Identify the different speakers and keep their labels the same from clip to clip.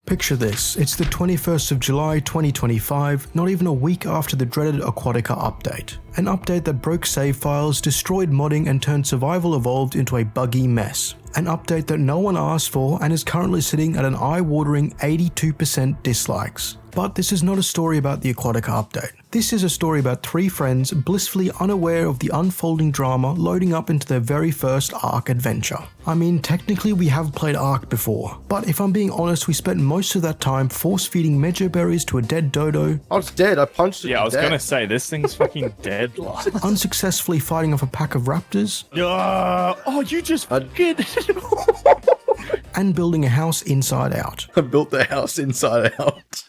Speaker 1: Picture this, it's the 21st of July 2025, not even a week after the dreaded Aquatica update. An update that broke save files, destroyed modding and turned Survival Evolved into a buggy mess. An update that no one asked for and is currently sitting at an eye-watering 82% dislikes. But this is not a story about the Aquatica update. This is a story about three friends blissfully unaware of the unfolding drama loading up into their very first Ark adventure. I mean, technically we have played Ark before, but if I'm being honest, we spent most of that time force-feeding Medjo berries to a dead dodo.
Speaker 2: Oh, it's dead. I punched it.
Speaker 3: Yeah, I was gonna say, this thing's fucking dead.
Speaker 1: Unsuccessfully fighting off a pack of raptors.
Speaker 3: Oh, you just fucking...
Speaker 1: And building a house inside out.
Speaker 2: I built the house inside out.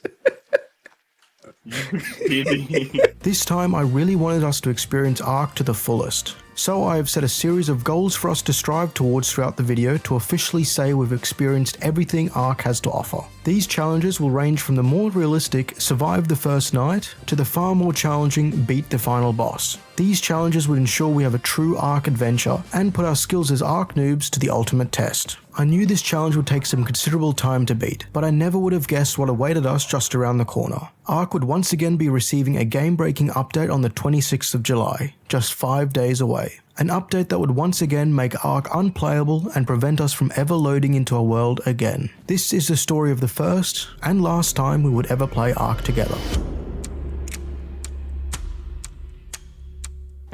Speaker 1: This time I really wanted us to experience Ark to the fullest. So I have set a series of goals for us to strive towards throughout the video to officially say we've experienced everything Ark has to offer. These challenges will range from the more realistic survive the first night to the far more challenging beat the final boss. These challenges would ensure we have a true Ark adventure and put our skills as Ark noobs to the ultimate test. I knew this challenge would take some considerable time to beat, but I never would have guessed what awaited us just around the corner. Ark would once again be receiving a game-breaking update on the 26th of July, just 5 days away. An update that would once again make Ark unplayable and prevent us from ever loading into a world again. This is the story of the first and last time we would ever play Ark together.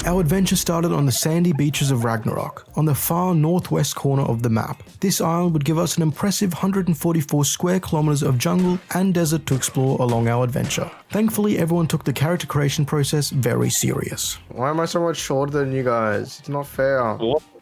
Speaker 1: Our adventure started on the sandy beaches of Ragnarok, on the far northwest corner of the map. This island would give us an impressive 144 square kilometers of jungle and desert to explore along our adventure. Thankfully, everyone took the character creation process very serious.
Speaker 2: Why am I so much shorter than you guys? It's not fair.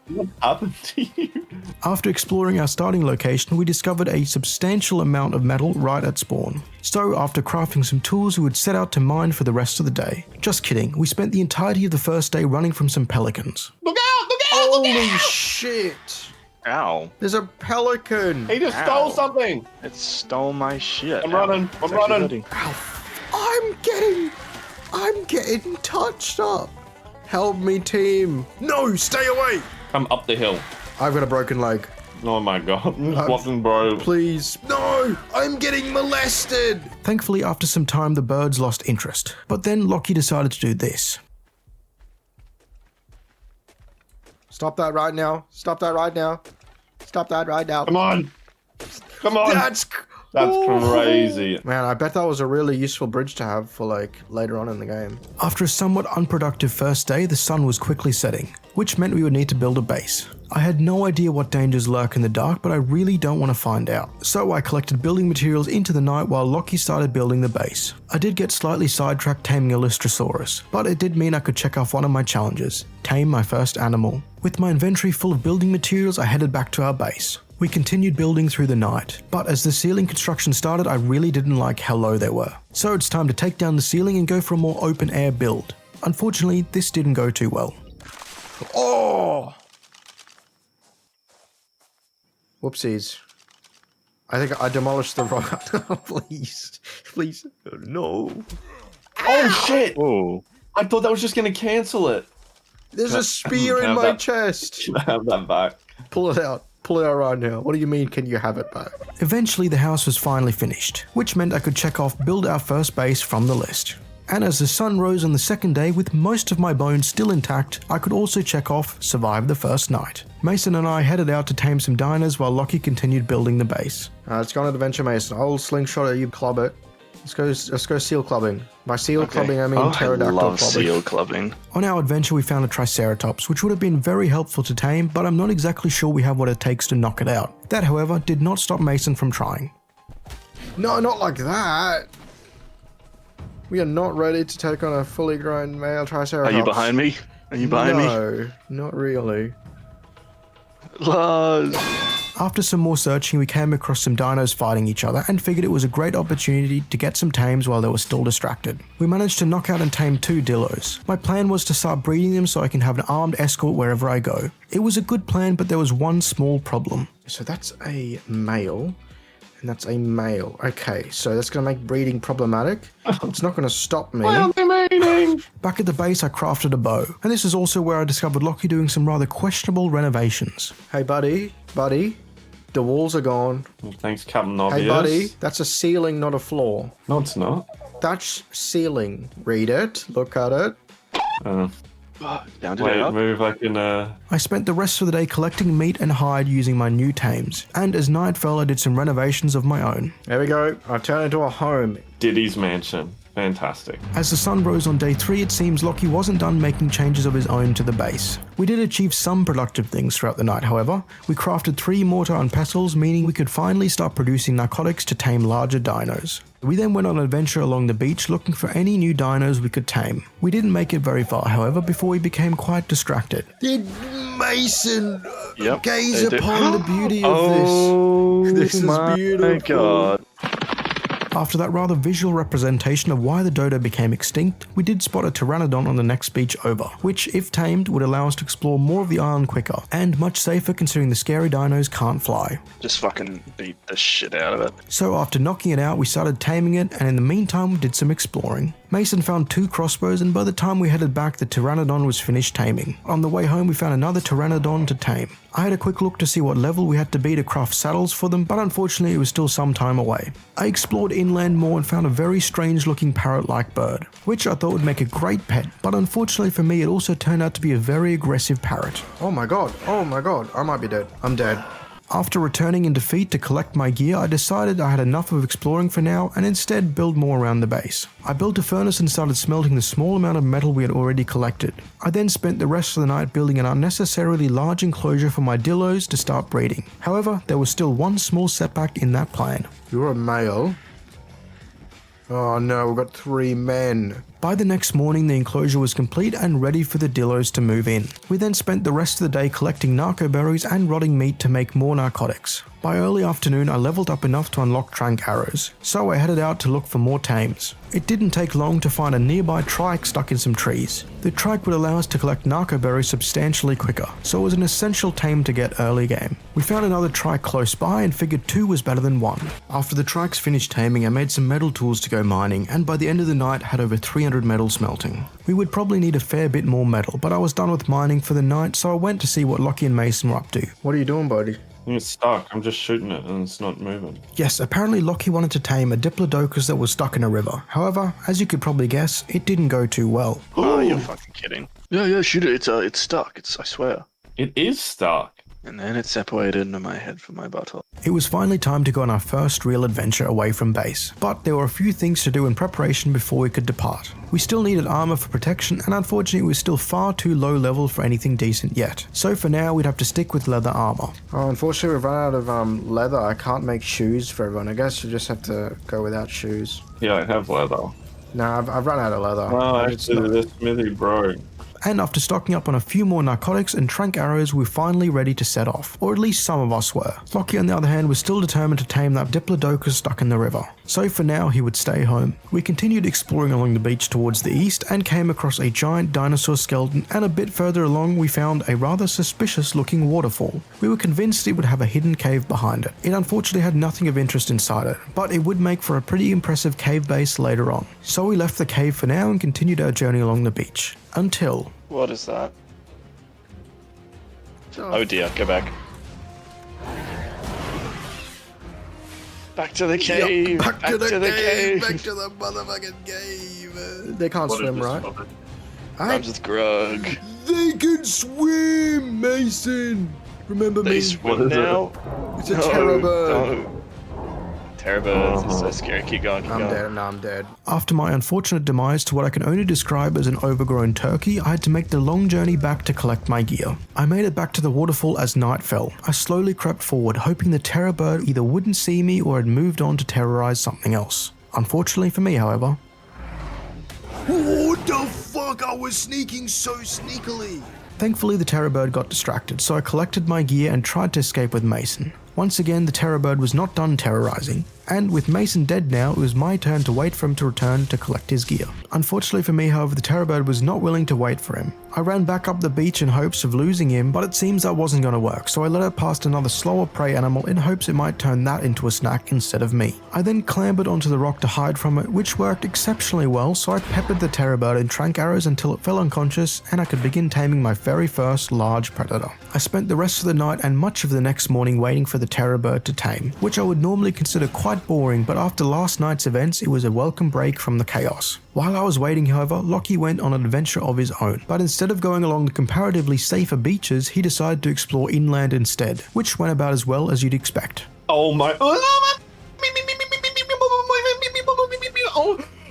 Speaker 3: What happened to you?
Speaker 1: After exploring our starting location, we discovered a substantial amount of metal right at spawn. So after crafting some tools, we would set out to mine for the rest of the day. Just kidding, we spent the entirety of the first day running from some pelicans.
Speaker 4: Look out! Look out! Look
Speaker 2: Holy
Speaker 4: out!
Speaker 2: shit!
Speaker 3: Ow.
Speaker 2: There's a pelican!
Speaker 4: He just
Speaker 3: Ow.
Speaker 4: stole something!
Speaker 3: It stole my shit.
Speaker 4: I'm running, I'm running.
Speaker 3: hurting.
Speaker 2: I'm getting touched up. Help me, team. No, stay away!
Speaker 4: Come up the hill.
Speaker 2: I've got a broken leg.
Speaker 4: Oh my god. Walking, bro.
Speaker 2: Please. No! I'm getting molested!
Speaker 1: Thankfully, after some time, the birds lost interest. But then Lachy decided to do this.
Speaker 2: Stop that right now. Stop that right now. Stop that right now.
Speaker 4: Come on. Come on.
Speaker 2: That's
Speaker 4: crazy.
Speaker 2: Man, I bet that was a really useful bridge to have for like later on in the game.
Speaker 1: After a somewhat unproductive first day, the sun was quickly setting, which meant we would need to build a base. I had no idea what dangers lurk in the dark, but I really don't want to find out. So I collected building materials into the night while Lachy started building the base. I did get slightly sidetracked taming a Lystrosaurus, but it did mean I could check off one of my challenges, tame my first animal. With my inventory full of building materials, I headed back to our base. We continued building through the night, but as the ceiling construction started, I really didn't like how low they were. So it's time to take down the ceiling and go for a more open air build. Unfortunately, this didn't go too well.
Speaker 2: Oh! Whoopsies. I think I demolished the rock. Please. Please. No.
Speaker 4: Oh shit!
Speaker 3: Whoa.
Speaker 4: I thought that was just gonna cancel it.
Speaker 2: There's a spear in
Speaker 4: Have
Speaker 2: my
Speaker 4: that.
Speaker 2: chest.
Speaker 4: Should I have that back?
Speaker 2: Pull it out. Pull it out right now. What do you mean, can you have it back?
Speaker 1: Eventually the house was finally finished, which meant I could check off build our first base from the list. And as the sun rose on the second day with most of my bones still intact, I could also check off survive the first night. Mason and I headed out to tame some dinos while Lachy continued building the base.
Speaker 2: Let's go on adventure, Mason. I'll slingshot at you, club it. Let's go seal clubbing. By seal clubbing, I mean pterodactyl
Speaker 3: I love
Speaker 2: clubbing.
Speaker 3: seal clubbing.
Speaker 1: On our adventure we found a Triceratops, which would have been very helpful to tame, but I'm not exactly sure we have what it takes to knock it out. That, however, did not stop Mason from trying.
Speaker 2: No, not like that. We are not ready to take on a fully grown male Triceratops.
Speaker 3: Are you behind me? Are you behind me?
Speaker 2: No, not really.
Speaker 3: Luz.
Speaker 1: After some more searching, we came across some dinos fighting each other and figured it was a great opportunity to get some tames while they were still distracted. We managed to knock out and tame 2 dillos. My plan was to start breeding them so I can have an armed escort wherever I go. It was a good plan, but there was one small problem.
Speaker 2: So that's a male, and that's a male. Okay, so that's going to make breeding problematic. It's not going to stop me.
Speaker 4: What are they meaning?
Speaker 1: Back at the base, I crafted a bow, and this is also where I discovered Lachy doing some rather questionable renovations.
Speaker 2: Hey, buddy, The walls are gone.
Speaker 4: Well, thanks, Captain Obvious.
Speaker 2: Hey, buddy, that's a ceiling, not a floor.
Speaker 4: No, it's not.
Speaker 2: That's ceiling. Read it. Look at it.
Speaker 3: Down to
Speaker 4: Wait,
Speaker 3: up.
Speaker 4: move like in a...
Speaker 1: I spent the rest of the day collecting meat and hide using my new tames, and as night fell I did some renovations of my own.
Speaker 2: There we go. I turned it into a home.
Speaker 4: Diddy's mansion. Fantastic.
Speaker 1: As the sun rose on day 3, it seems Lachy wasn't done making changes of his own to the base. We did achieve some productive things throughout the night, however. We crafted 3 mortar and pestles, meaning we could finally start producing narcotics to tame larger dinos. We then went on an adventure along the beach looking for any new dinos we could tame. We didn't make it very far, however, before we became quite distracted.
Speaker 2: Did Mason
Speaker 3: Yep,
Speaker 2: gaze
Speaker 3: they do.
Speaker 2: upon the beauty of
Speaker 3: Oh,
Speaker 2: this is beautiful.
Speaker 3: my god.
Speaker 1: After that rather visual representation of why the dodo became extinct, we did spot a pteranodon on the next beach over, which, if tamed, would allow us to explore more of the island quicker, and much safer considering the scary dinos can't fly.
Speaker 3: Just fucking beat the shit out of it.
Speaker 1: So after knocking it out, we started taming it, and in the meantime we did some exploring. Mason found 2 crossbows, and by the time we headed back, the pteranodon was finished taming. On the way home we found another pteranodon to tame. I had a quick look to see what level we had to be to craft saddles for them, but unfortunately it was still some time away. I explored inland more and found a very strange looking parrot-like bird, which I thought would make a great pet, but unfortunately for me it also turned out to be a very aggressive parrot.
Speaker 2: Oh my god. I might be dead. I'm dead.
Speaker 1: After returning in defeat to collect my gear, I decided I had enough of exploring for now and instead build more around the base. I built a furnace and started smelting the small amount of metal we had already collected. I then spent the rest of the night building an unnecessarily large enclosure for my dillos to start breeding. However, there was still one small setback in that plan.
Speaker 2: You're a male. Oh no, we've got 3 men.
Speaker 1: By the next morning, the enclosure was complete and ready for the dillos to move in. We then spent the rest of the day collecting narco berries and rotting meat to make more narcotics. By early afternoon, I leveled up enough to unlock trank arrows, so I headed out to look for more tames. It didn't take long to find a nearby trike stuck in some trees. The trike would allow us to collect narco berries substantially quicker, so it was an essential tame to get early game. We found another trike close by and figured 2 was better than 1. After the trikes finished taming, I made some metal tools to go mining, and by the end of the night had over 300 metal smelting. We would probably need a fair bit more metal, but I was done with mining for the night, so I went to see what Lachy and Mason were up to.
Speaker 2: What are you doing, buddy?
Speaker 4: It's stuck. I'm just shooting it and it's not moving.
Speaker 1: Yes, apparently Lachy wanted to tame a diplodocus that was stuck in a river. However, as you could probably guess, it didn't go too well.
Speaker 3: Oh, you're fucking kidding. Yeah, shoot it. It's stuck. I swear.
Speaker 4: It is stuck.
Speaker 3: And then it separated into my head from my butthole.
Speaker 1: It was finally time to go on our first real adventure away from base, but there were a few things to do in preparation before we could depart. We still needed armor for protection, and unfortunately it was still far too low level for anything decent yet. So for now we'd have to stick with leather armor.
Speaker 2: Oh, unfortunately we've run out of leather. I can't make shoes for everyone. I guess you just have to go without shoes.
Speaker 4: Yeah, I have leather.
Speaker 2: No, I've run out of leather.
Speaker 4: Oh,
Speaker 2: It's
Speaker 4: actually,
Speaker 2: not-
Speaker 4: this smithy broke.
Speaker 1: And after stocking up on a few more narcotics and trank arrows, we were finally ready to set off, or at least some of us were. Lachy on the other hand was still determined to tame that diplodocus stuck in the river, so for now he would stay home. We continued exploring along the beach towards the east and came across a giant dinosaur skeleton, and a bit further along we found a rather suspicious looking waterfall. We were convinced it would have a hidden cave behind it. It unfortunately had nothing of interest inside it, but it would make for a pretty impressive cave base later on. So we left the cave for now and continued our journey along the beach. Until...
Speaker 3: What is that? Oh dear, go back. Back to the cave!
Speaker 2: Back to the cave! Back
Speaker 3: cave!
Speaker 2: to the motherfucking cave! They can't
Speaker 4: What is
Speaker 2: swim,
Speaker 4: this
Speaker 2: right?
Speaker 4: topic?
Speaker 3: Rhymes with grug.
Speaker 2: They can swim, Mason! Remember
Speaker 3: They
Speaker 2: me?
Speaker 3: swim
Speaker 4: What is it?
Speaker 3: now?
Speaker 2: It's a terror bird.
Speaker 3: No. Terror birds are so scary. Keep going, keep
Speaker 2: I'm
Speaker 3: going.
Speaker 2: dead. No, I'm dead.
Speaker 1: After my unfortunate demise to what I can only describe as an overgrown turkey, I had to make the long journey back to collect my gear. I made it back to the waterfall as night fell. I slowly crept forward, hoping the terror bird either wouldn't see me or had moved on to terrorize something else. Unfortunately for me, however.
Speaker 2: What the fuck? I was sneaking so sneakily.
Speaker 1: Thankfully, the terror bird got distracted, so I collected my gear and tried to escape with Mason. Once again, the terror bird was not done terrorizing, and with Mason dead now, it was my turn to wait for him to return to collect his gear. Unfortunately for me, however, the terror bird was not willing to wait for him. I ran back up the beach in hopes of losing him, but it seems that wasn't going to work, so I led it past another slower prey animal in hopes it might turn that into a snack instead of me. I then clambered onto the rock to hide from it, which worked exceptionally well, so I peppered the terror bird in trank arrows until it fell unconscious and I could begin taming my very first large predator. I spent the rest of the night and much of the next morning waiting for the terror bird to tame, which I would normally consider quite boring, but after last night's events it was a welcome break from the chaos. While I was waiting, however, Lachy went on an adventure of his own, but instead of going along the comparatively safer beaches, he decided to explore inland instead, which went about as well as you'd expect.
Speaker 4: Oh my. Oh,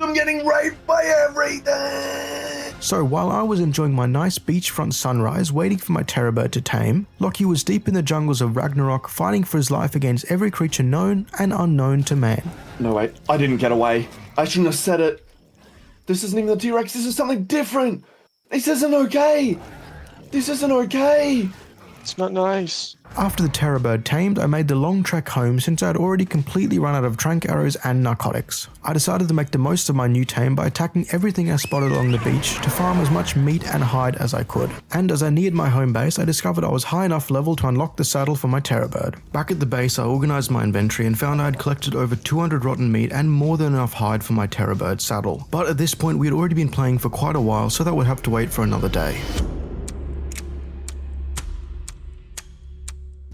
Speaker 4: I'm getting raped by everything.
Speaker 1: So while I was enjoying my nice beachfront sunrise, waiting for my terror bird to tame, Lachy was deep in the jungles of Ragnarok, fighting for his life against every creature known and unknown to man.
Speaker 4: No, wait. I didn't get away. I shouldn't have said it. This isn't even the T-Rex. This is something different. This isn't okay. This isn't okay.
Speaker 3: It's not nice.
Speaker 1: After the terror bird tamed, I made the long trek home since I had already completely run out of trank arrows and narcotics. I decided to make the most of my new tame by attacking everything I spotted along the beach to farm as much meat and hide as I could. And as I neared my home base, I discovered I was high enough level to unlock the saddle for my terror bird. Back at the base, I organized my inventory and found I had collected over 200 rotten meat and more than enough hide for my terror bird saddle. But at this point, we had already been playing for quite a while, so that would have to wait for another day.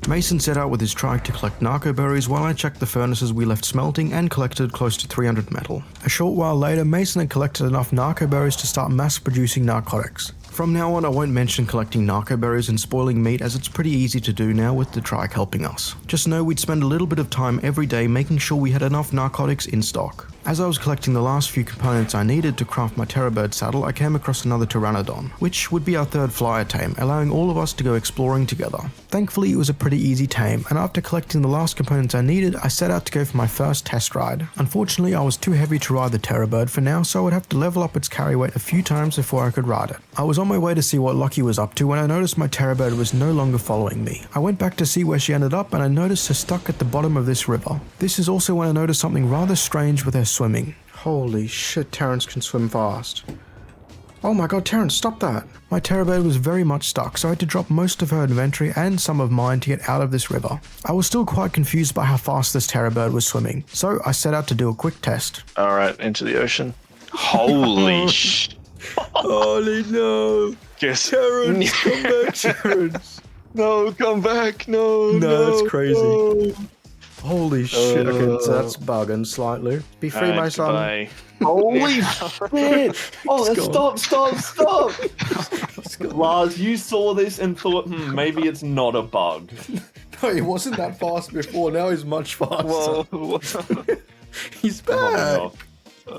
Speaker 1: Mason set out with his trike to collect narco berries while I checked the furnaces we left smelting and collected close to 300 metal. A short while later, Mason had collected enough narco berries to start mass producing narcotics. From now on, I won't mention collecting narco berries and spoiling meat as it's pretty easy to do now with the trike helping us. Just know we'd spend a little bit of time every day making sure we had enough narcotics in stock. As I was collecting the last few components I needed to craft my terror bird saddle, I came across another pteranodon, which would be our third flyer tame, allowing all of us to go exploring together. Thankfully, it was a pretty easy tame, and after collecting the last components I needed, I set out to go for my first test ride. Unfortunately, I was too heavy to ride the terror bird for now, so I would have to level up its carry weight a few times before I could ride it. I was on my way to see what Lachy was up to when I noticed my terror bird was no longer following me. I went back to see where she ended up, and I noticed her stuck at the bottom of this river. This is also when I noticed something rather strange with her swimming.
Speaker 2: Holy shit, Terrence can swim fast. Oh my god, Terrence, stop that.
Speaker 1: My terror bird was very much stuck, so I had to drop most of her inventory and some of mine to get out of this river. I was still quite confused by how fast this terror bird was swimming, so I set out to do a quick test.
Speaker 3: Alright, into the ocean. Holy sh...
Speaker 1: Holy no!
Speaker 3: Guess...
Speaker 1: Terrence, come back, Terrence!
Speaker 3: No, come back, no,
Speaker 1: that's crazy.
Speaker 3: no.
Speaker 2: Holy shit, okay, so that's bugging slightly. Be free,
Speaker 3: Alright,
Speaker 2: my son.
Speaker 3: goodbye.
Speaker 4: Holy shit! Oh, stop! Lars, you saw this and thought, maybe it's not a bug.
Speaker 2: No, he wasn't that fast before, now he's much faster.
Speaker 3: Whoa.
Speaker 2: He's
Speaker 4: Oh,
Speaker 2: back.
Speaker 4: no.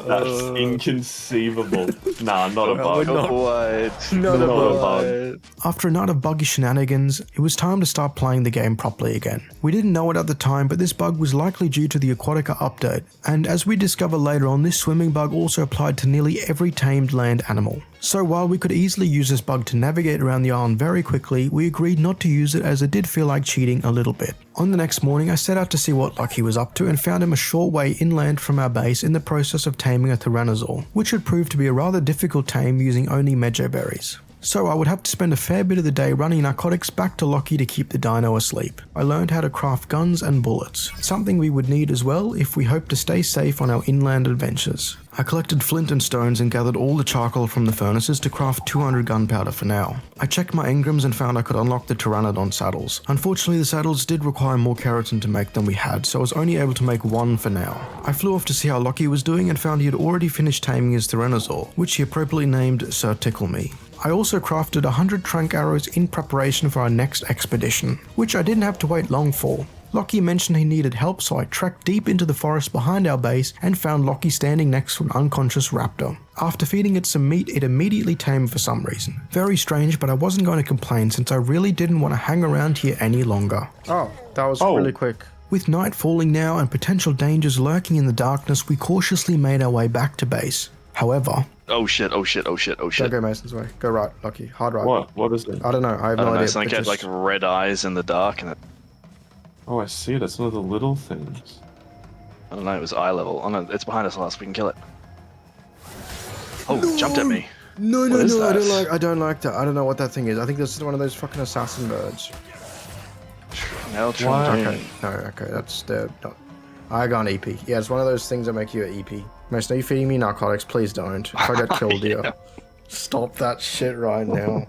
Speaker 4: That's inconceivable. Nah, not a bug.
Speaker 3: What?
Speaker 2: Not a
Speaker 4: bug.
Speaker 1: After a night of buggy shenanigans, it was time to start playing the game properly again. We didn't know it at the time, but this bug was likely due to the Aquatica update, and as we discover later on, this swimming bug also applied to nearly every tamed land animal. So while we could easily use this bug to navigate around the island very quickly, we agreed not to use it as it did feel like cheating a little bit. On the next morning, I set out to see what Lachy was up to and found him a short way inland from our base in the process of taming a tyrannosaur, which would prove to be a rather difficult tame using only mejo berries. So I would have to spend a fair bit of the day running narcotics back to Lachy to keep the dino asleep. I learned how to craft guns and bullets, something we would need as well if we hope to stay safe on our inland adventures. I collected flint and stones and gathered all the charcoal from the furnaces to craft 200 gunpowder for now. I checked my engrams and found I could unlock the pteranodon saddles. Unfortunately, the saddles did require more keratin to make than we had, so I was only able to make one for now. I flew off to see how Lachy was doing and found he had already finished taming his tyrannosaur, which he appropriately named Sir Tickle Me. I also crafted 100 trank arrows in preparation for our next expedition, which I didn't have to wait long for. Lachy mentioned he needed help, so I trekked deep into the forest behind our base and found Lachy standing next to an unconscious raptor. After feeding it some meat, it immediately tamed for some reason. Very strange, but I wasn't going to complain since I really didn't want to hang around here any longer.
Speaker 2: Oh, that was really quick.
Speaker 1: With night falling now and potential dangers lurking in the darkness, we cautiously made our way back to base. However...
Speaker 3: Oh shit.
Speaker 2: Go Mason's way. Go right, Lachy. Hard right.
Speaker 4: What is it?
Speaker 2: I don't know, I have
Speaker 3: I
Speaker 2: no
Speaker 3: don't know,
Speaker 2: idea.
Speaker 3: something had like red eyes in the dark and it...
Speaker 4: Oh, I see it. It's one of the little things.
Speaker 3: I don't know, it was eye level. Oh no, it's behind us, Lars, we can kill it. Oh, jumped at me.
Speaker 2: No,
Speaker 3: What is
Speaker 2: I
Speaker 3: that?
Speaker 2: don't like that. I don't know what that thing is. I think this is one of those fucking assassin birds.
Speaker 3: Now
Speaker 2: Okay, no, okay, that's the. Not, I got an EP. Yeah, it's one of those things that make you an EP. Mason, are you feeding me narcotics? Please don't. If I get killed here, stop that shit right now.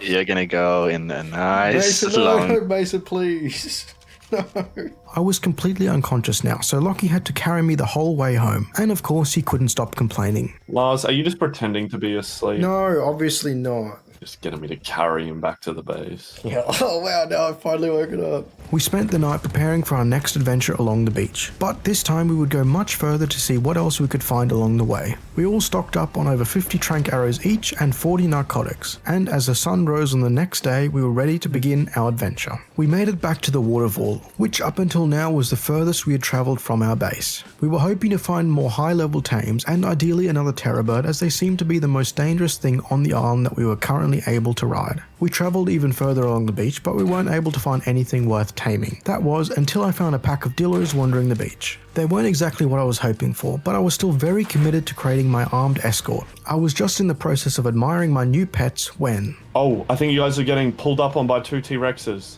Speaker 3: You're gonna go in a nice
Speaker 2: Mason,
Speaker 3: long.
Speaker 2: no, Mason, please. No.
Speaker 1: I was completely unconscious now, so Lachy had to carry me the whole way home, and of course he couldn't stop complaining.
Speaker 5: Lars, are you just pretending to be asleep?
Speaker 2: No, obviously not.
Speaker 5: Just getting me to carry him back to the base.
Speaker 2: Yeah. Oh wow, now I've finally woken up.
Speaker 1: We spent the night preparing for our next adventure along the beach, but this time we would go much further to see what else we could find along the way. We all stocked up on over 50 trank arrows each and 40 narcotics, and as the sun rose on the next day, we were ready to begin our adventure. We made it back to the waterfall, which up until now was the furthest we had travelled from our base. We were hoping to find more high-level tames and ideally another terror bird, as they seemed to be the most dangerous thing on the island that we were currently able to ride. We travelled even further along the beach, but we weren't able to find anything worth taming. That was until I found a pack of dillos wandering the beach. They weren't exactly what I was hoping for, but I was still very committed to creating my armed escort. I was just in the process of admiring my new pets when...
Speaker 5: Oh, I think you guys are getting pulled up on by 2 T-Rexes.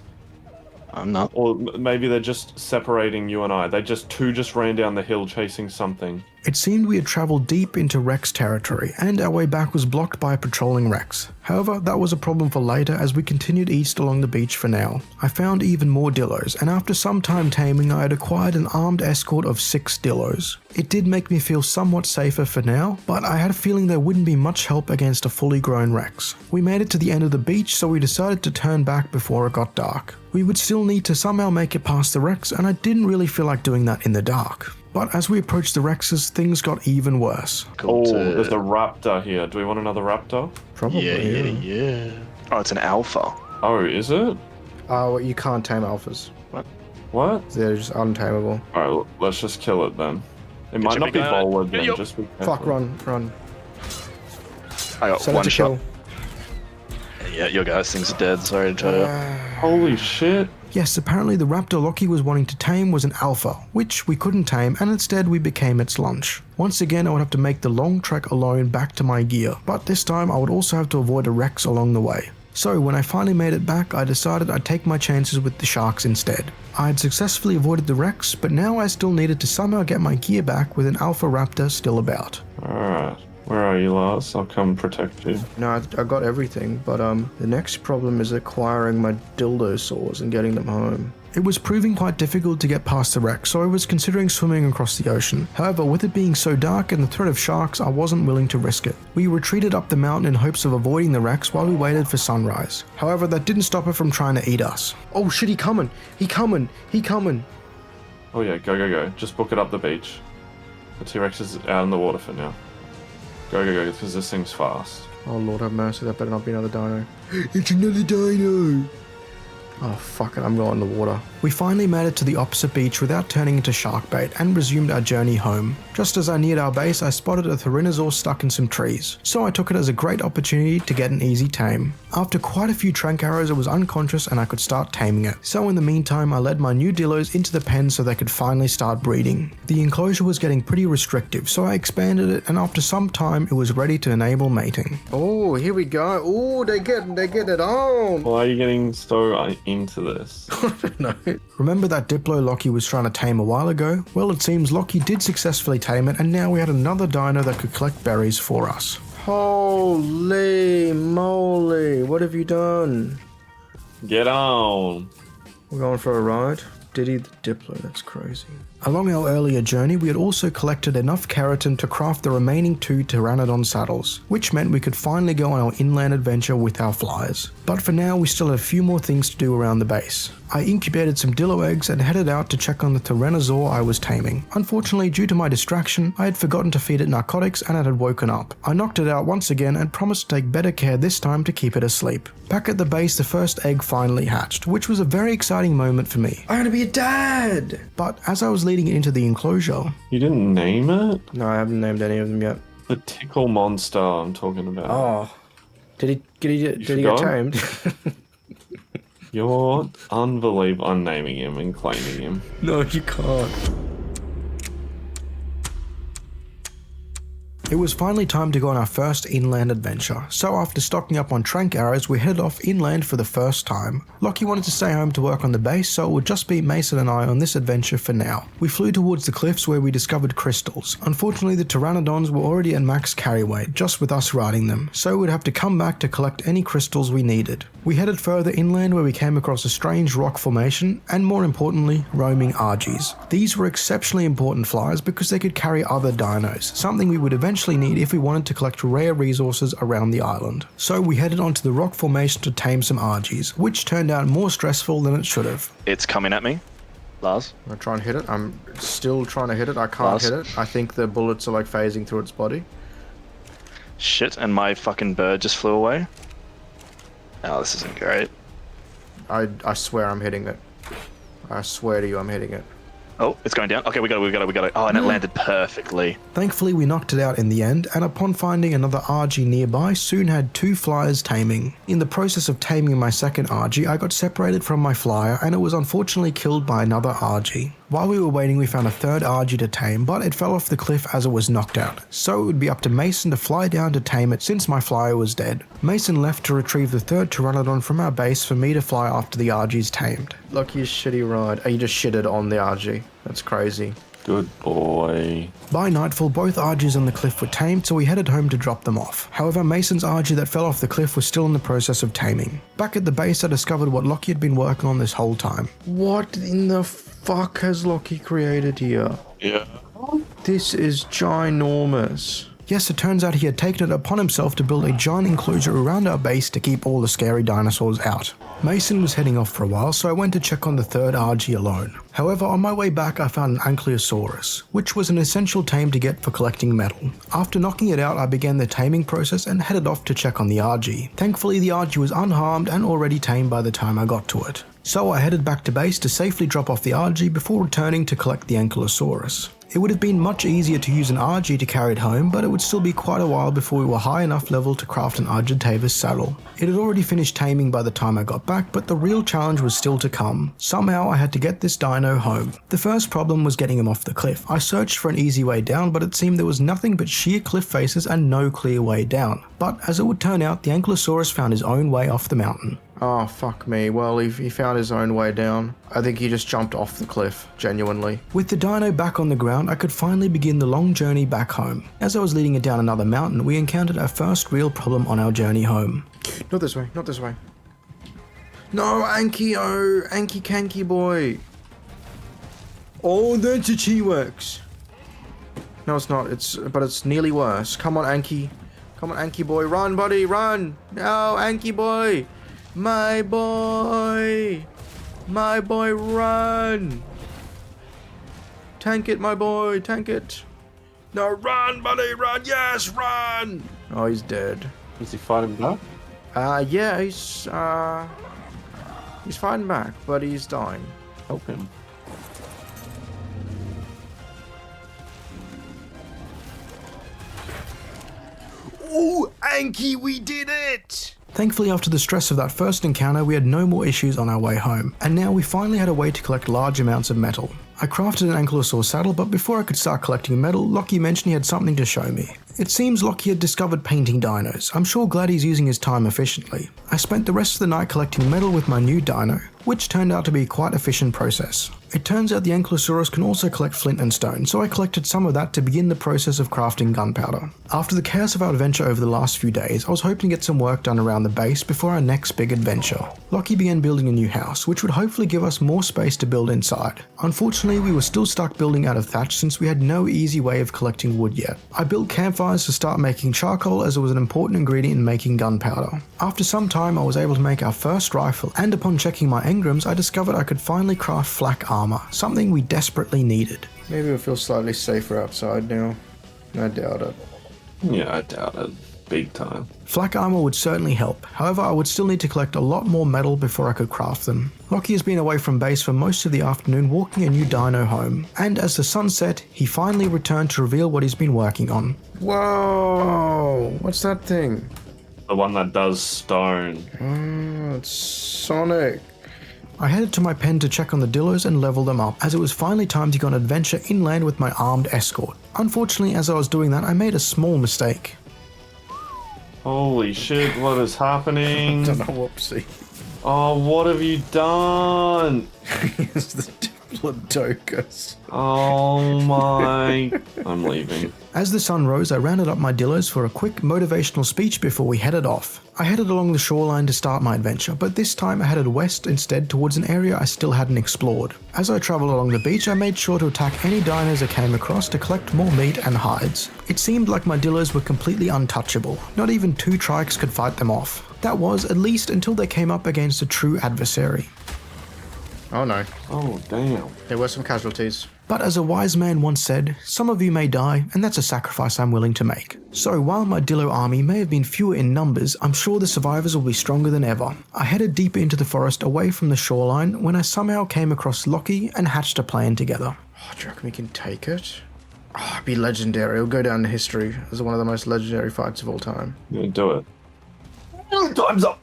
Speaker 3: I'm not.
Speaker 5: Or maybe they're just separating you and I. Two just ran down the hill chasing something.
Speaker 1: It seemed we had travelled deep into Rex territory, and our way back was blocked by a patrolling Rex. However, that was a problem for later as we continued east along the beach for now. I found even more dillos, and after some time taming, I had acquired an armed escort of 6 dillos. It did make me feel somewhat safer for now, but I had a feeling there wouldn't be much help against a fully grown Rex. We made it to the end of the beach, so we decided to turn back before it got dark. We would still need to somehow make it past the Rex, and I didn't really feel like doing that in the dark. But as we approached the Rexes, things got even worse.
Speaker 5: Oh, there's a raptor here. Do we want another raptor?
Speaker 2: Probably.
Speaker 3: Yeah. Oh, it's an alpha.
Speaker 5: Oh, is it?
Speaker 2: Oh, you can't tame alphas.
Speaker 5: What?
Speaker 2: They're just untamable.
Speaker 5: Alright, let's just kill it then. It might
Speaker 3: your
Speaker 5: not be
Speaker 3: big gun.
Speaker 5: bold then,
Speaker 3: Yup.
Speaker 5: just be careful.
Speaker 2: Fuck, run.
Speaker 3: I got
Speaker 2: Send it
Speaker 3: one
Speaker 2: to
Speaker 3: shot.
Speaker 2: kill.
Speaker 3: Yeah, your guys thing's dead. Sorry to tell you.
Speaker 5: Holy shit.
Speaker 1: Yes, apparently the raptor Lachy was wanting to tame was an alpha, which we couldn't tame, and instead we became its lunch. Once again, I would have to make the long trek alone back to my gear, but this time I would also have to avoid a Rex along the way. So when I finally made it back, I decided I'd take my chances with the sharks instead. I had successfully avoided the Rex, but now I still needed to somehow get my gear back with an alpha raptor still about.
Speaker 5: Alright. Where are you, Lars? I'll come protect you.
Speaker 2: No, I got everything, but the next problem is acquiring my dildosaurs and getting them home.
Speaker 1: It was proving quite difficult to get past the wreck, so I was considering swimming across the ocean. However, with it being so dark and the threat of sharks, I wasn't willing to risk it. We retreated up the mountain in hopes of avoiding the wrecks while we waited for sunrise. However, that didn't stop it from trying to eat us.
Speaker 2: Oh shit, he coming!
Speaker 5: Oh yeah, go. Just book it up the beach. The T-Rex is out in the water for now. Go, because this thing's fast.
Speaker 2: Oh lord have mercy, that better not be another dino. It's another dino! Oh fuck it, I'm going in the water.
Speaker 1: We finally made it to the opposite beach without turning into shark bait and resumed our journey home. Just as I neared our base, I spotted a tyrannosaur stuck in some trees, so I took it as a great opportunity to get an easy tame. After quite a few trank arrows, it was unconscious and I could start taming it. So in the meantime, I led my new dillos into the pen so they could finally start breeding. The enclosure was getting pretty restrictive, so I expanded it, and after some time, it was ready to enable mating.
Speaker 2: Oh, here we go. Oh, they're getting it on.
Speaker 5: Why are you getting so into this?
Speaker 2: I don't know.
Speaker 1: Remember that Diplo Lachy was trying to tame a while ago? Well, it seems Lachy did successfully tame it, and now we had another dino that could collect berries for us.
Speaker 2: Holy moly, what have you done?
Speaker 5: Get on.
Speaker 2: We're going for a ride? Diddy the Diplo, that's crazy.
Speaker 1: Along our earlier journey, we had also collected enough keratin to craft the remaining 2 pteranodon saddles, which meant we could finally go on our inland adventure with our flyers. But for now, we still had a few more things to do around the base. I incubated some dillo eggs and headed out to check on the tyrannosaur I was taming. Unfortunately, due to my distraction, I had forgotten to feed it narcotics and it had woken up. I knocked it out once again and promised to take better care this time to keep it asleep. Back at the base, the first egg finally hatched, which was a very exciting moment for me.
Speaker 2: I'm gonna be a dad!
Speaker 1: But as I was leading it into the enclosure...
Speaker 5: You didn't name it?
Speaker 2: No, I haven't named any of them yet.
Speaker 5: The tickle monster I'm talking about.
Speaker 2: Oh. Did he get
Speaker 5: forgot?
Speaker 2: tamed?
Speaker 5: You're unbelievable. I'm naming him and claiming him.
Speaker 2: No, you can't.
Speaker 1: It was finally time to go on our first inland adventure, so after stocking up on trank arrows we headed off inland for the first time. Lachy wanted to stay home to work on the base, so it would just be Mason and I on this adventure for now. We flew towards the cliffs where we discovered crystals. Unfortunately the pteranodons were already at max carry weight, just with us riding them, so we'd have to come back to collect any crystals we needed. We headed further inland where we came across a strange rock formation, and more importantly, roaming Argies. These were exceptionally important flyers because they could carry other dinos, something we would eventually need if we wanted to collect rare resources around the island. So we headed onto the rock formation to tame some Argies, which turned out more stressful than it should have.
Speaker 3: It's coming at me. Lars?
Speaker 2: I'm gonna try and hit it. I'm still trying to hit it. I can't
Speaker 3: Lars?
Speaker 2: hit it. I think the bullets are like phasing through its body.
Speaker 3: Shit, and my fucking bird just flew away. Oh, this isn't great.
Speaker 2: I swear I'm hitting it. I swear to you I'm hitting it.
Speaker 3: Oh, it's going down. Okay, we got it. Oh, and it landed perfectly.
Speaker 1: Thankfully we knocked it out in the end, and upon finding another Argie nearby, soon had 2 flyers taming. In the process of taming my second Argie, I got separated from my flyer and it was unfortunately killed by another Argie. While we were waiting we found a third Argie to tame, but it fell off the cliff as it was knocked out, so it would be up to Mason to fly down to tame it since my flyer was dead. Mason left to retrieve the third pteranodon from our base for me to fly after the Argie's tamed.
Speaker 2: Lucky shitty ride. Oh, you just shitted on the RG. That's crazy.
Speaker 5: Good boy.
Speaker 1: By nightfall, both Argies on the cliff were tamed, so we headed home to drop them off. However, Mason's Argie that fell off the cliff was still in the process of taming. Back at the base, I discovered what Lachy had been working on this whole time.
Speaker 2: What in the fuck has Lachy created here?
Speaker 3: Yeah.
Speaker 2: This is ginormous.
Speaker 1: Yes, it turns out he had taken it upon himself to build a giant enclosure around our base to keep all the scary dinosaurs out. Mason was heading off for a while, so I went to check on the third Argie alone. However, on my way back I found an Ankylosaurus, which was an essential tame to get for collecting metal. After knocking it out, I began the taming process and headed off to check on the Argie. Thankfully, the Argie was unharmed and already tamed by the time I got to it. So I headed back to base to safely drop off the Argie before returning to collect the Ankylosaurus. It would have been much easier to use an Argie to carry it home, but it would still be quite a while before we were high enough level to craft an Argentavis saddle. It had already finished taming by the time I got back, but the real challenge was still to come. Somehow I had to get this dino home. The first problem was getting him off the cliff. I searched for an easy way down, but it seemed there was nothing but sheer cliff faces and no clear way down. But as it would turn out, the Ankylosaurus found his own way off the mountain.
Speaker 2: Oh, fuck me. Well, he found his own way down. I think he just jumped off the cliff, genuinely.
Speaker 1: With the dino back on the ground, I could finally begin the long journey back home. As I was leading it down another mountain, we encountered our first real problem on our journey home.
Speaker 2: Not this way, not this way. No, Anky, oh, Anky Kanky boy. Oh, that's a T-Rex. No, it's not. But it's nearly worse. Come on, Anky. Come on, Anky boy. Run, buddy, run. No, Anky boy. My boy. My boy, run. Tank it, my boy. Tank it. No, run, buddy, run. Yes, run. Oh, he's dead.
Speaker 5: Is he fighting back?
Speaker 2: Yeah, he's fighting back, but he's dying.
Speaker 5: Help him.
Speaker 2: Oh, Anky, we did it!
Speaker 1: Thankfully, after the stress of that first encounter, we had no more issues on our way home, and now we finally had a way to collect large amounts of metal. I crafted an Ankylosaur saddle, but before I could start collecting metal, Lachy mentioned he had something to show me. It seems Lachy had discovered painting dinos. I'm sure glad he's using his time efficiently. I spent the rest of the night collecting metal with my new dino, which turned out to be quite efficient process. It turns out the Ankylosaurus can also collect flint and stone, so I collected some of that to begin the process of crafting gunpowder. After the chaos of our adventure over the last few days, I was hoping to get some work done around the base before our next big adventure. Lachy began building a new house, which would hopefully give us more space to build inside. Unfortunately, we were still stuck building out of thatch since we had no easy way of collecting wood yet. I built campfires to start making charcoal as it was an important ingredient in making gunpowder. After some time, I was able to make our first rifle, and upon checking my engrams, I discovered I could finally craft flak armor, something we desperately needed.
Speaker 2: Maybe we'll feel slightly safer outside now. I doubt it.
Speaker 5: Yeah, I doubt it. Big time.
Speaker 1: Flak armor would certainly help, however I would still need to collect a lot more metal before I could craft them. Lachy has been away from base for most of the afternoon walking a new dino home, and as the sun set, he finally returned to reveal what he's been working on.
Speaker 2: Whoa! What's that thing?
Speaker 5: The one that does stone.
Speaker 2: Oh, it's Sonic.
Speaker 1: I headed to my pen to check on the dillos and level them up, as it was finally time to go on an adventure inland with my armed escort. Unfortunately, as I was doing that, I made a small mistake.
Speaker 5: Holy shit, what is happening?
Speaker 2: I don't know, whoopsie.
Speaker 5: Oh, what have you done?
Speaker 2: It's the Diplodocus.
Speaker 5: Oh my... I'm leaving.
Speaker 1: As the sun rose, I rounded up my dillos for a quick motivational speech before we headed off. I headed along the shoreline to start my adventure, but this time I headed west instead towards an area I still hadn't explored. As I traveled along the beach, I made sure to attack any dinos I came across to collect more meat and hides. It seemed like my dillos were completely untouchable. Not even 2 trikes could fight them off. That was, at least until they came up against a true adversary.
Speaker 2: Oh no.
Speaker 5: Oh, damn.
Speaker 2: There were some casualties.
Speaker 1: But as a wise man once said, some of you may die, and that's a sacrifice I'm willing to make. So while my Dillo army may have been fewer in numbers, I'm sure the survivors will be stronger than ever. I headed deeper into the forest away from the shoreline when I somehow came across Lachy and hatched a plan together.
Speaker 2: Oh, do you reckon we can take it? Oh, it'd be legendary. It'll go down in history as one of the most legendary fights of all time.
Speaker 5: Yeah, do it.
Speaker 4: Time's up.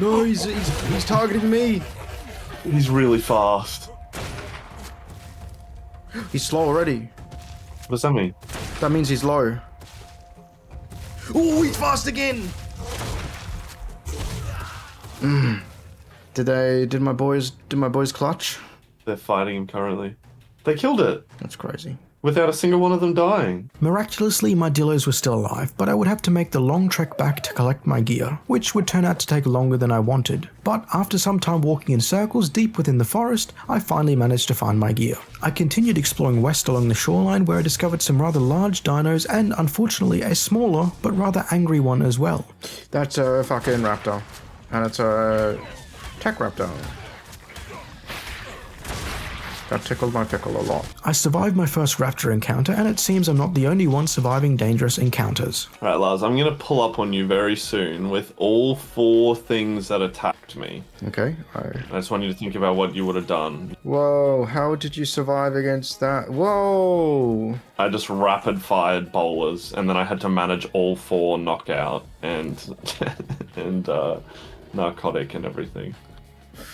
Speaker 2: No, he's targeting me.
Speaker 4: He's really fast.
Speaker 2: He's slow already.
Speaker 5: What does that mean?
Speaker 2: That means he's low. Oh, he's fast again. Did my boys clutch?
Speaker 5: They're fighting him currently. They killed it
Speaker 2: That's crazy.
Speaker 5: without a single one of them dying.
Speaker 1: Miraculously, my Dillos were still alive, but I would have to make the long trek back to collect my gear, which would turn out to take longer than I wanted. But after some time walking in circles deep within the forest, I finally managed to find my gear. I continued exploring west along the shoreline where I discovered some rather large dinos and, unfortunately, a smaller but rather angry one as well.
Speaker 2: That's a fucking raptor. And it's a tech raptor. That tickled my pickle a lot.
Speaker 1: I survived my first raptor encounter, and it seems I'm not the only one surviving dangerous encounters.
Speaker 5: Alright, Lars, I'm gonna pull up on you very soon with all 4 things that attacked me.
Speaker 2: Okay.
Speaker 5: I just want you to think about what you would have done.
Speaker 2: Whoa, how did you survive against that? Whoa!
Speaker 5: I just rapid-fired bowlers, and then I had to manage all 4 knockout and narcotic and everything.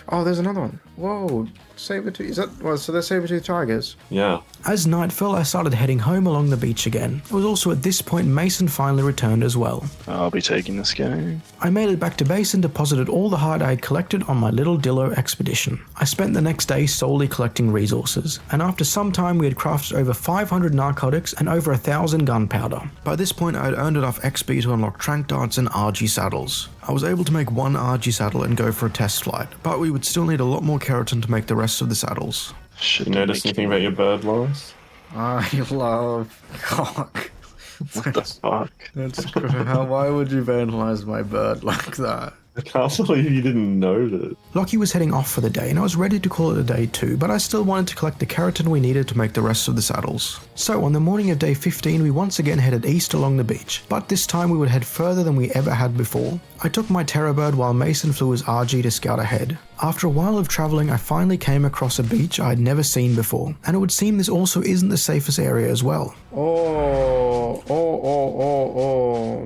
Speaker 2: Oh, there's another one. Whoa, saber-tooth. Is that? Well, so they're saber-tooth tigers.
Speaker 5: Yeah.
Speaker 1: As night fell, I started heading home along the beach again. It was also at this point Mason finally returned as well.
Speaker 3: I'll be taking this game.
Speaker 1: I made it back to base and deposited all the hide I had collected on my little Dillo expedition. I spent the next day solely collecting resources, and after some time we had crafted over 500 narcotics and over 1,000 gunpowder. By this point I had earned enough XP to unlock trank darts and RG saddles. I was able to make 1 RG saddle and go for a test flight, but we would still need a lot more keratin to make the rest of the saddles.
Speaker 3: Should
Speaker 5: You notice anything about your bird, Lars?
Speaker 2: I love cock.
Speaker 3: What the fuck?
Speaker 2: That's good. Why would you vandalize my bird like that?
Speaker 5: I can't believe you didn't notice.
Speaker 1: Lachy was heading off for the day and I was ready to call it a day too, but I still wanted to collect the keratin we needed to make the rest of the saddles. So on the morning of day 15 we once again headed east along the beach, but this time we would head further than we ever had before. I took my terror bird while Mason flew his RG to scout ahead. After a while of travelling I finally came across a beach I had never seen before, and it would seem this also isn't the safest area as well.
Speaker 2: Oh,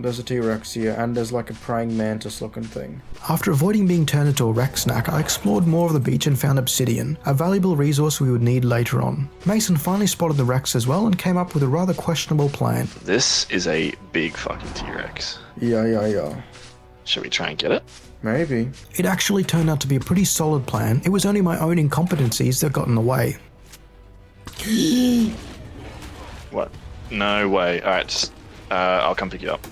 Speaker 2: there's a T-Rex here, and there's like a praying mantis looking thing.
Speaker 1: After avoiding being turned into a Rex snack, I explored more of the beach and found obsidian, a valuable resource we would need later on. Mason finally spotted the Rex as well and came up with a rather questionable plan.
Speaker 3: This is a big fucking T-Rex.
Speaker 2: Yeah.
Speaker 3: Should we try and get it?
Speaker 2: Maybe.
Speaker 1: It actually turned out to be a pretty solid plan. It was only my own incompetencies that got in the way.
Speaker 3: What? No way. Alright, just, I'll come pick you up.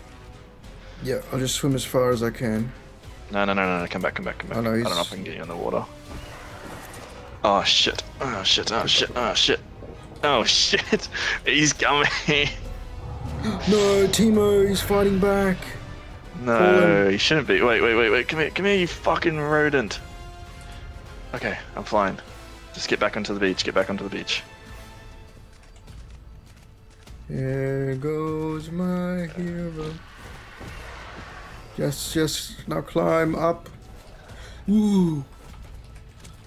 Speaker 2: Yeah, I'll just swim as far as I can.
Speaker 3: No, come back. I don't know if I can get you in the water. Oh shit. Oh shit. He's coming.
Speaker 2: No, Timo, he's fighting back.
Speaker 3: No, he shouldn't be. Wait. Come here, you fucking rodent. Okay, I'm fine. Just get back onto the beach.
Speaker 2: Here goes my hero. Yes, now climb up. Woo.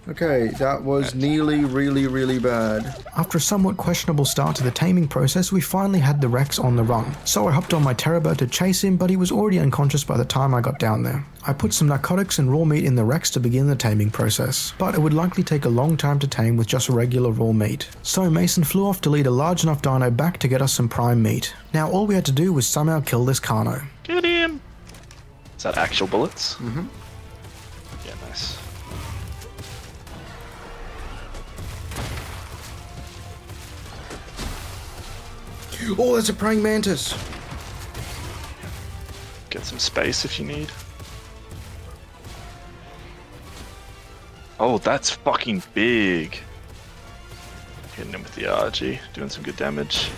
Speaker 2: Okay, that was nearly really bad.
Speaker 1: After a somewhat questionable start to the taming process, we finally had the Rex on the run. So I hopped on my terror to chase him, but he was already unconscious by the time I got down there. I put some narcotics and raw meat in the Rex to begin the taming process, but it would likely take a long time to tame with just regular raw meat. So Mason flew off to lead a large enough dino back to get us some prime meat. Now all we had to do was somehow kill this Carno.
Speaker 3: Get him! Is that actual bullets?
Speaker 2: Mm-hmm.
Speaker 3: Yeah, nice.
Speaker 2: Oh, that's a praying mantis.
Speaker 3: Get some space if you need. Oh, that's fucking big. Hitting him with the RG, doing some good damage.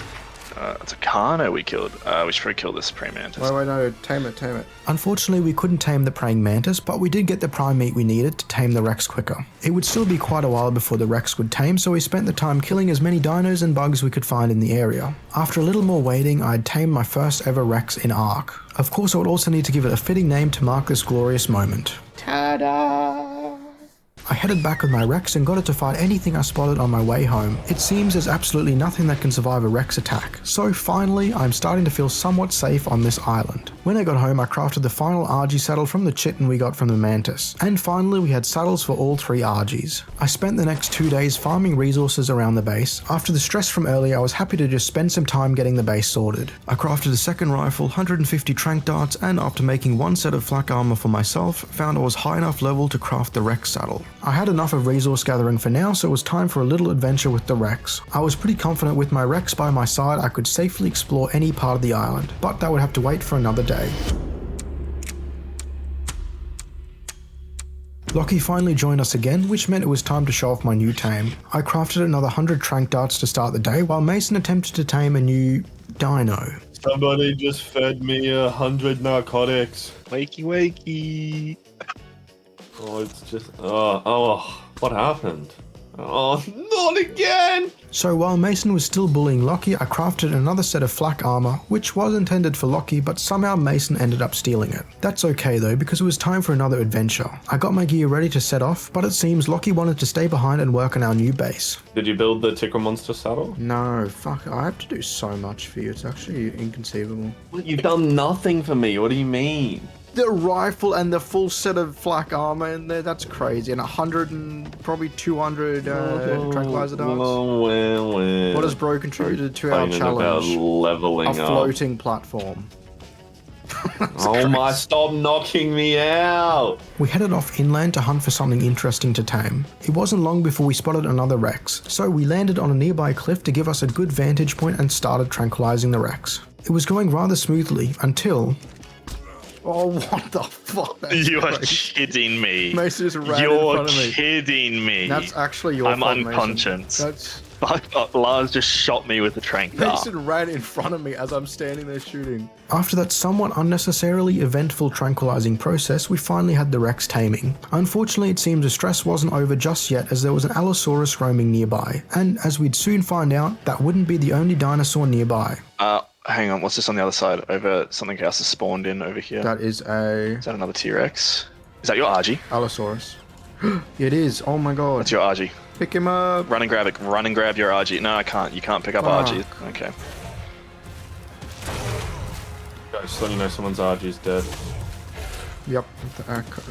Speaker 3: It's a Carno we killed. We should probably kill this praying mantis.
Speaker 2: Wait, no, tame it.
Speaker 1: Unfortunately, we couldn't tame the praying mantis, but we did get the prime meat we needed to tame the Rex quicker. It would still be quite a while before the Rex would tame, so we spent the time killing as many dinos and bugs we could find in the area. After a little more waiting, I had tamed my first ever Rex in Ark. Of course, I would also need to give it a fitting name to mark this glorious moment.
Speaker 2: Ta-da!
Speaker 1: I headed back with my Rex and got it to fight anything I spotted on my way home. It seems there's absolutely nothing that can survive a Rex attack, so finally I'm starting to feel somewhat safe on this island. When I got home I crafted the final RG saddle from the chitin we got from the mantis, and finally we had saddles for all 3 RGs. I spent the next 2 days farming resources around the base. After the stress from earlier I was happy to just spend some time getting the base sorted. I crafted a second rifle, 150 trank darts, and after making 1 set of flak armor for myself, found I was high enough level to craft the Rex saddle. I had enough of resource gathering for now, so it was time for a little adventure with the Rex. I was pretty confident with my Rex by my side I could safely explore any part of the island, but that would have to wait for another day. Lachy finally joined us again, which meant it was time to show off my new tame. I crafted another 100 trank darts to start the day, while Mason attempted to tame a new dino.
Speaker 4: Somebody just fed me 100 narcotics.
Speaker 3: Wakey.
Speaker 4: Oh, it's just... what happened? Oh, not again!
Speaker 1: So while Mason was still bullying Lachy, I crafted another set of flak armor, which was intended for Lachy, but somehow Mason ended up stealing it. That's okay though, because it was time for another adventure. I got my gear ready to set off, but it seems Lachy wanted to stay behind and work on our new base.
Speaker 5: Did you build the Tickle Monster saddle?
Speaker 2: No, fuck, I have to do so much for you, it's actually inconceivable.
Speaker 4: You've done nothing for me, what do you mean?
Speaker 2: The rifle and the full set of flak armor in there, that's crazy. And 100 and probably 200 tranquilizer darts.
Speaker 4: Well.
Speaker 2: What has Bro contributed to our challenge?
Speaker 4: Leveling
Speaker 2: A
Speaker 4: up.
Speaker 2: floating platform.
Speaker 4: Oh my, stop knocking me out!
Speaker 1: We headed off inland to hunt for something interesting to tame. It wasn't long before we spotted another Rex, so we landed on a nearby cliff to give us a good vantage point and started tranquilizing the Rex. It was going rather smoothly until...
Speaker 2: Oh, what the fuck? That's
Speaker 3: You are
Speaker 2: crazy.
Speaker 3: kidding me.
Speaker 2: Mason just ran in
Speaker 3: You're
Speaker 2: front of me.
Speaker 3: kidding me.
Speaker 2: That's actually your
Speaker 3: I'm
Speaker 2: fault, Mason.
Speaker 3: unconscious.
Speaker 2: That's...
Speaker 3: Lars just shot me with a trank dart.
Speaker 2: Mason ran in front of me as I'm standing there shooting.
Speaker 1: After that somewhat unnecessarily eventful tranquilizing process, we finally had the Rex taming. Unfortunately, it seems the stress wasn't over just yet as there was an Allosaurus roaming nearby, and as we'd soon find out, that wouldn't be the only dinosaur nearby.
Speaker 3: Hang on, what's this on the other side? Over something else has spawned in over here.
Speaker 2: That is a
Speaker 3: Is that another T-Rex? Is that your RG?
Speaker 2: Allosaurus. It is. Oh my god.
Speaker 3: That's your RG.
Speaker 2: Pick him up.
Speaker 3: Run and grab it. Run and grab your RG. No, I can't. You can't pick up
Speaker 2: Fuck.
Speaker 3: RG. Okay.
Speaker 5: Guys, so you know someone's RG's dead.
Speaker 2: Yep.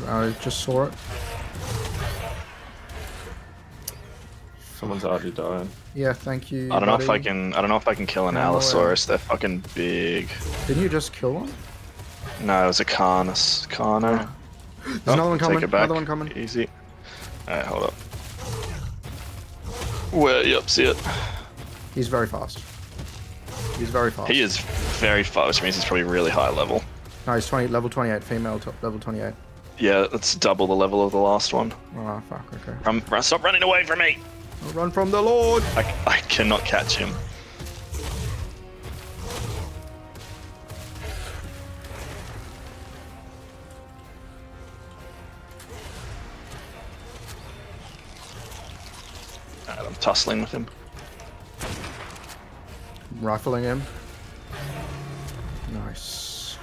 Speaker 2: I just saw it.
Speaker 5: Someone's RG died.
Speaker 2: Yeah, thank you.
Speaker 3: I don't know if I
Speaker 2: buddy.
Speaker 3: can. I don't know if I can kill an
Speaker 2: No,
Speaker 3: Allosaurus. They're fucking big.
Speaker 2: Didn't you just kill one?
Speaker 3: No, it was a Carnus. Carno.
Speaker 2: There's another one coming.
Speaker 3: Take it back.
Speaker 2: Another one coming.
Speaker 3: Easy. Alright, hold up. Where? Yep, see it.
Speaker 2: He's very fast. He's very fast.
Speaker 3: He is very fast, which means he's probably really high level.
Speaker 2: No, he's level 28. Female top level 28.
Speaker 3: Yeah, that's double the level of the last one.
Speaker 2: Oh fuck. Okay.
Speaker 3: Stop running away from me!
Speaker 2: Run from the Lord.
Speaker 3: I cannot catch him. Alright, I'm tussling with him.
Speaker 2: Rifling him. Nice.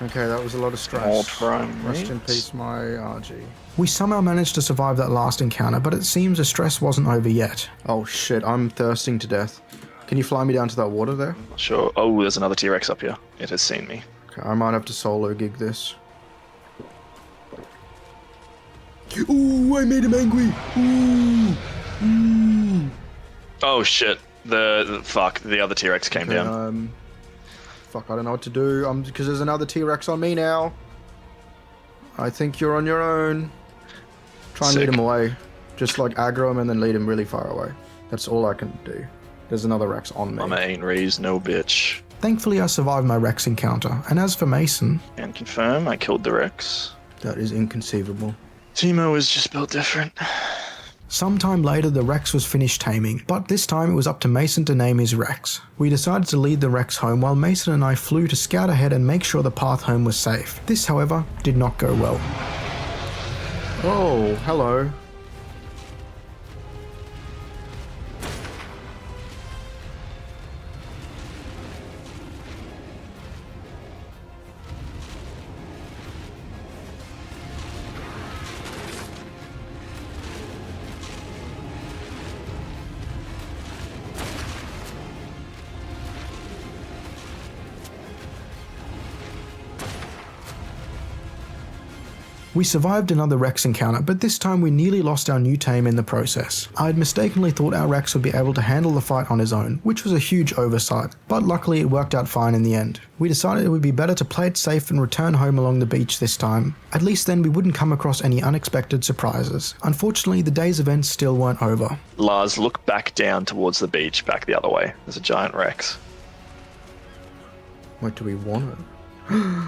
Speaker 2: Okay, that was a lot of stress.
Speaker 3: More prime
Speaker 2: Rest in
Speaker 3: meat.
Speaker 2: peace, my RG.
Speaker 1: We somehow managed to survive that last encounter, but it seems the stress wasn't over yet.
Speaker 2: Oh shit, I'm thirsting to death. Can you fly me down to that water there?
Speaker 3: Sure. Oh, there's another T-Rex up here. It has seen me.
Speaker 2: Okay, I might have to solo gig this. Ooh, I made him angry! Ooh! Ooh!
Speaker 3: Oh shit. Fuck. The other T-Rex came
Speaker 2: Okay,
Speaker 3: down.
Speaker 2: Fuck, I don't know what to do. Because there's another T-Rex on me now. I think you're on your own. Try and lead
Speaker 3: Sick.
Speaker 2: him away. Just like aggro him and then lead him really far away. That's all I can do. There's another Rex on me.
Speaker 3: Mama ain't raised no bitch.
Speaker 1: Thankfully, I survived my Rex encounter, and as for Mason,
Speaker 3: And confirm, I killed the Rex.
Speaker 2: That is inconceivable.
Speaker 3: Timo is just built different.
Speaker 1: sometime later the Rex was finished taming, but this time it was up to Mason to name his Rex. We decided to lead the Rex home while Mason and I flew to scout ahead and make sure the path home was safe. This, however, did not go well.
Speaker 2: Oh, hello.
Speaker 1: We survived another Rex encounter, but this time we nearly lost our new tame in the process. I had mistakenly thought our Rex would be able to handle the fight on his own, which was a huge oversight, but luckily it worked out fine in the end. We decided it would be better to play it safe and return home along the beach this time. At least then we wouldn't come across any unexpected surprises. Unfortunately, the day's events still weren't over.
Speaker 3: Lars, look back down towards the beach, back the other way. There's a giant Rex.
Speaker 2: What do we want it?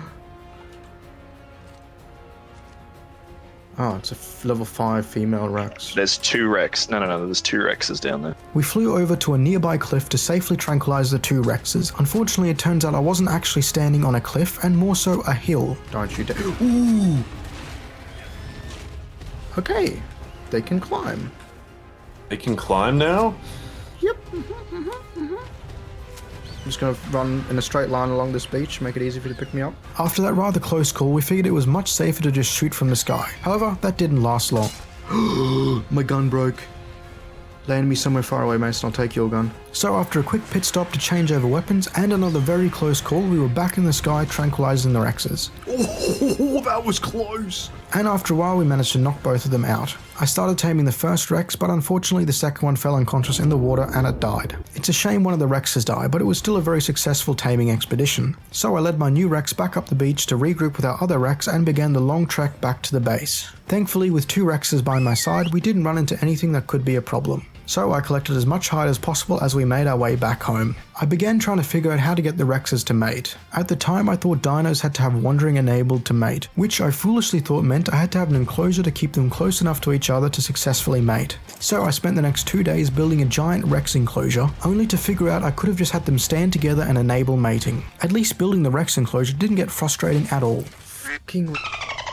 Speaker 2: Oh, it's a level 5 female Rex.
Speaker 3: There's two Rex. No, there's two Rexes down there.
Speaker 1: We flew over to a nearby cliff to safely tranquilize the two Rexes. Unfortunately, it turns out I wasn't actually standing on a cliff, and more so a hill.
Speaker 2: Don't you dare. Ooh! Okay, they can climb.
Speaker 5: They can climb now?
Speaker 2: Yep. I'm just gonna run in a straight line along this beach, make it easy for you to pick me up.
Speaker 1: After that rather close call, we figured it was much safer to just shoot from the sky. However, that didn't last long.
Speaker 2: My gun broke. Land me somewhere far away, Mason. I'll take your gun.
Speaker 1: So after a quick pit stop to change over weapons and another very close call, we were back in the sky tranquilizing the Rexes.
Speaker 2: Oh, that was close.
Speaker 1: And after a while we managed to knock both of them out. I started taming the first Rex, but unfortunately the second one fell unconscious in the water and it died. It's a shame one of the Rexes died, but it was still a very successful taming expedition. So I led my new Rex back up the beach to regroup with our other Rex and began the long trek back to the base. Thankfully, with two Rexes by my side, we didn't run into anything that could be a problem. So I collected as much hide as possible as we made our way back home. I began trying to figure out how to get the Rexes to mate. At the time I thought dinos had to have wandering enabled to mate, which I foolishly thought meant I had to have an enclosure to keep them close enough to each other to successfully mate. So I spent the next 2 days building a giant Rex enclosure, only to figure out I could have just had them stand together and enable mating. At least building the Rex enclosure didn't get frustrating at all.
Speaker 2: Fucking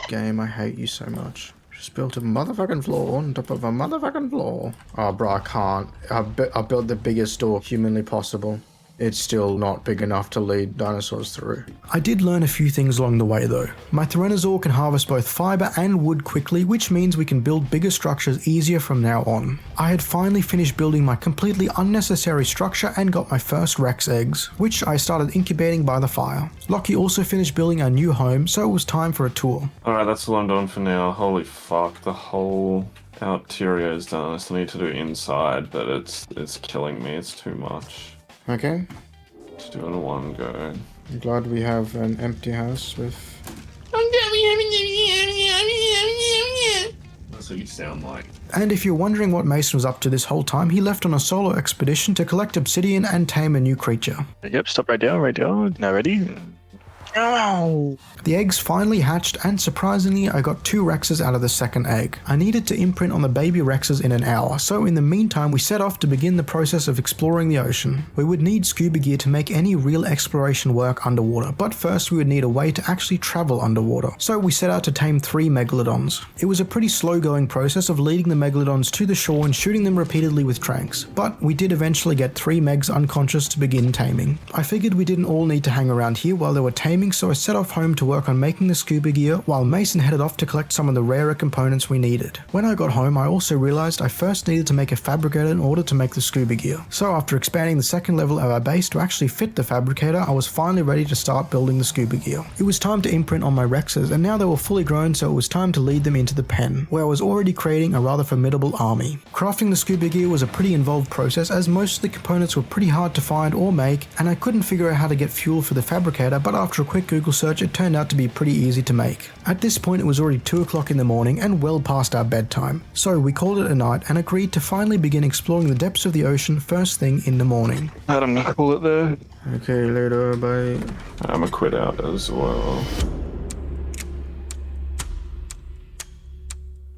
Speaker 2: game, I hate you so much. Just built a motherfucking floor on top of a motherfucking floor. Oh, bro, I can't. I built the biggest door humanly possible. It's still not big enough to lead dinosaurs through.
Speaker 1: I did learn a few things along the way though. My Tyrannosaur can harvest both fiber and wood quickly, which means we can build bigger structures easier from now on. I had finally finished building my completely unnecessary structure and got my first Rex eggs, which I started incubating by the fire. Lachy also finished building our new home, so it was time for a tour.
Speaker 5: Alright, that's all I'm doing for now. Holy fuck, the whole outerior is done. I still need to do inside, but it's killing me. It's too much.
Speaker 2: Okay,
Speaker 5: Let's do it in one go.
Speaker 2: I'm glad we have an empty house with...
Speaker 5: That's what you sound like.
Speaker 1: And if you're wondering what Mason was up to this whole time, he left on a solo expedition to collect obsidian and tame a new creature.
Speaker 3: Yep, stop right there. Now ready?
Speaker 1: The eggs finally hatched, and surprisingly I got 2 Rexes out of the second egg. I needed to imprint on the baby Rexes in an hour, so in the meantime we set off to begin the process of exploring the ocean. We would need scuba gear to make any real exploration work underwater, but first we would need a way to actually travel underwater, so we set out to tame 3 Megalodons. It was a pretty slow going process of leading the Megalodons to the shore and shooting them repeatedly with tranks, but we did eventually get 3 Megs unconscious to begin taming. I figured we didn't all need to hang around here while they were taming, gaming, so I set off home to work on making the scuba gear while Mason headed off to collect some of the rarer components we needed. When I got home, I also realized I first needed to make a fabricator in order to make the scuba gear. So after expanding the second level of our base to actually fit the fabricator, I was finally ready to start building the scuba gear. It was time to imprint on my Rexes, and now they were fully grown, so it was time to lead them into the pen, where I was already creating a rather formidable army. Crafting the scuba gear was a pretty involved process, as most of the components were pretty hard to find or make, and I couldn't figure out how to get fuel for the fabricator, but after a quick Google search it turned out to be pretty easy to make. At this point it was already 2 o'clock in the morning and well past our bedtime, so we called it a night and agreed to finally begin exploring the depths of the ocean first thing in the morning.
Speaker 3: I'm gonna call it there.
Speaker 2: Okay, later, bye.
Speaker 5: I'm gonna quit out as well.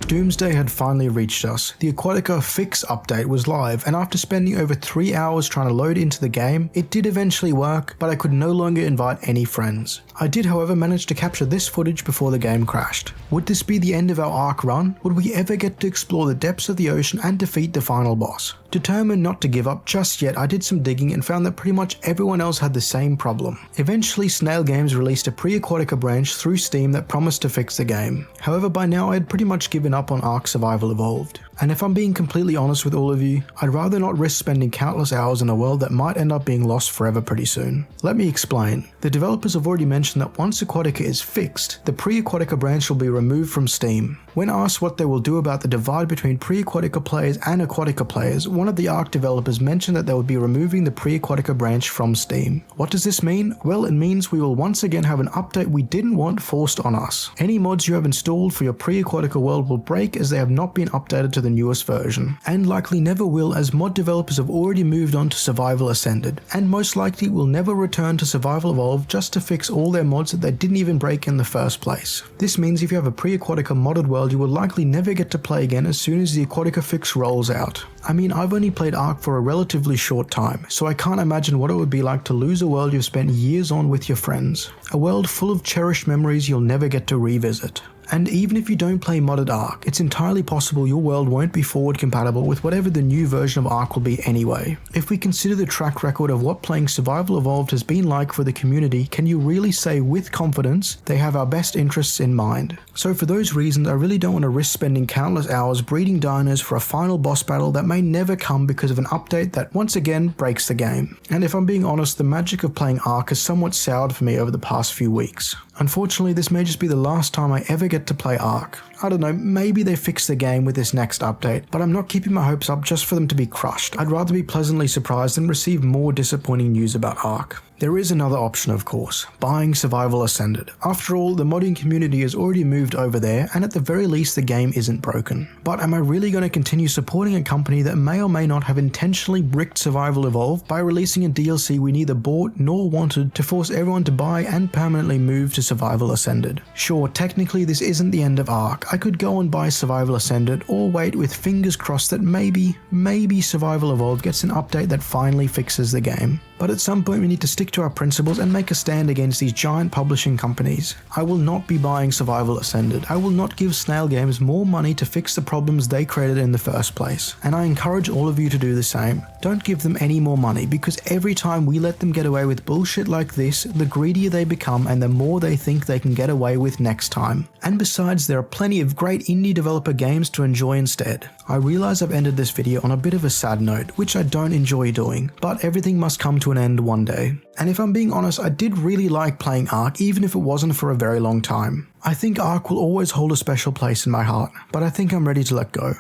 Speaker 1: Doomsday had finally reached us. The Aquatica Fix update was live, and after spending over 3 hours trying to load into the game, it did eventually work, but I could no longer invite any friends. I did, however, manage to capture this footage before the game crashed. Would this be the end of our Ark run? Would we ever get to explore the depths of the ocean and defeat the final boss? Determined not to give up just yet, I did some digging and found that pretty much everyone else had the same problem. Eventually, Snail Games released a pre-Aquatica branch through Steam that promised to fix the game. However, by now I had pretty much given up on Ark Survival Evolved. And if I'm being completely honest with all of you, I'd rather not risk spending countless hours in a world that might end up being lost forever pretty soon. Let me explain. The developers have already mentioned that once Aquatica is fixed, the pre-Aquatica branch will be removed from Steam. When asked what they will do about the divide between pre-Aquatica players and Aquatica players, one of the Ark developers mentioned that they would be removing the pre-Aquatica branch from Steam. What does this mean? Well, it means we will once again have an update we didn't want forced on us. Any mods you have installed for your pre-Aquatica world will break as they have not been updated to the newest version, and likely never will, as mod developers have already moved on to Survival Ascended, and most likely will never return to Survival Evolved just to fix all their mods that they didn't even break in the first place. This means if you have a pre-Aquatica modded world, you will likely never get to play again as soon as the Aquatica fix rolls out. I mean, I've only played Ark for a relatively short time, so I can't imagine what it would be like to lose a world you've spent years on with your friends. A world full of cherished memories you'll never get to revisit. And even if you don't play modded Ark, it's entirely possible your world won't be forward compatible with whatever the new version of Ark will be anyway. If we consider the track record of what playing Survival Evolved has been like for the community, can you really say with confidence they have our best interests in mind? So for those reasons, I really don't want to risk spending countless hours breeding dinos for a final boss battle that may never come because of an update that once again breaks the game. And if I'm being honest, the magic of playing Ark has somewhat soured for me over the past few weeks. Unfortunately, this may just be the last time I ever get to play Ark. I don't know, maybe they fix the game with this next update, but I'm not keeping my hopes up just for them to be crushed. I'd rather be pleasantly surprised than receive more disappointing news about Ark. There is another option, of course, buying Survival Ascended. After all, the modding community has already moved over there, and at the very least the game isn't broken. But am I really going to continue supporting a company that may or may not have intentionally bricked Survival Evolved by releasing a DLC we neither bought nor wanted to force everyone to buy and permanently move to Survival Ascended? Sure, technically this isn't the end of Ark. I could go and buy Survival Ascended, or wait with fingers crossed that maybe Survival Evolved gets an update that finally fixes the game. But at some point we need to stick to our principles and make a stand against these giant publishing companies. I will not be buying Survival Ascended. I will not give Snail Games more money to fix the problems they created in the first place. And I encourage all of you to do the same. Don't give them any more money, because every time we let them get away with bullshit like this, the greedier they become and the more they think they can get away with next time. And besides, there are plenty of great indie developer games to enjoy instead. I realize I've ended this video on a bit of a sad note, which I don't enjoy doing, but everything must come to an end one day. And if I'm being honest, I did really like playing Ark, even if it wasn't for a very long time. I think Ark will always hold a special place in my heart, but I think I'm ready to let go.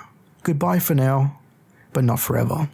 Speaker 1: Goodbye for now, but not forever.